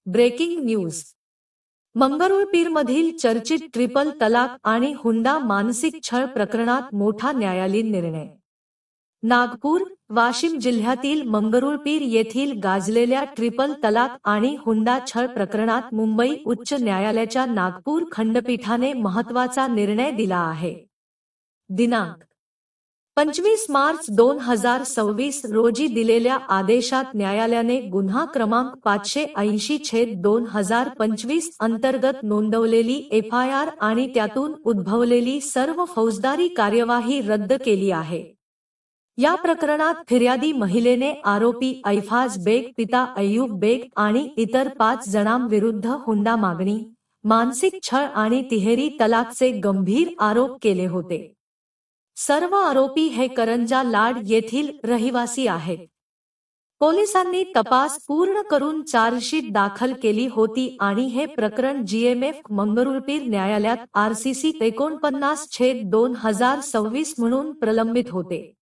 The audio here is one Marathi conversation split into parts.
Breaking news. मंगरुळपीरमधील चर्चित ट्रिपल तलाक आणि हुंडा मानसिक छळ प्रकरणात मोठा न्यायालयीन निर्णय. नागपूर, वाशिम जिल्ह्यातील मंगरुळपीर येथील गाजलेल्या ट्रिपल तलाक आणि हुंडा छळ प्रकरणात मुंबई उच्च न्यायालयाच्या नागपूर खंडपीठाने महत्त्वाचा निर्णय दिला आहे. दिनांक 25 मार्च 2026 रोजी दिलेल्या आदेशात न्यायालयाने गुन्हा क्रमांक 580/2025 अंतर्गत नोंदवलेली FIR आणि त्यातून उद्भवलेली सर्व फौजदारी कार्यवाही रद्द केली आहे. या प्रकरणात फिर्यादी महिलेने आरोपी ऐफाज बेग, पिता अय्यूब बेग आणि इतर 5 जणांविरुद्ध हुंडा मागणी, मानसिक छळ आणि तिहेरी तलाकचे गंभीर आरोप केले होते. सर्व आरोपी हे करंजा लाड येथील रहिवासी आहेत. पोलिसांनी तपास पूर्ण करून चार्जशीट दाखल केली होती आणि हे प्रकरण GMF मंगरुळपीर न्यायालयात RCC 49/2026 म्हणून प्रलंबित होते.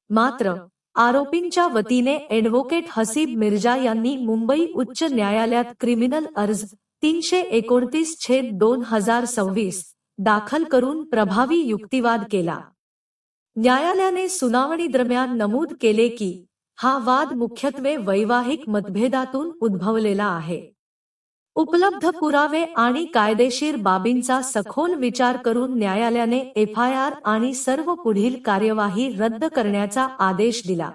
मात्र आरोपींच्या वतीने ॲडव्होकेट हसीब मिर्जा यांनी मुंबई उच्च न्यायालयात क्रिमिनल अर्ज 329/2026 दाखल करून प्रभावी युक्तिवाद केला. न्यायालयाने सुनावणीदरम्यान नमूद केले की हा वाद मुख्यत्वे वैवाहिक मतभेदातून उद्भवलेला आहे. उपलब्ध पुरावे आणि कायदेशीर बाबींचा सखोल विचार करून न्यायालयाने FIR आणि सर्व पुढील कार्यवाही रद्द करण्याचा आदेश दिला.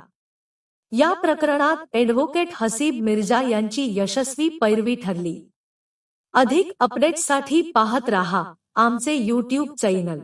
या प्रकरणात ॲडव्होकेट हसीब मिर्जा यांची यशस्वी पैरवी ठरली. अधिक अपडेट्ससाठी पाहत राहा आमचे YouTube चॅनल.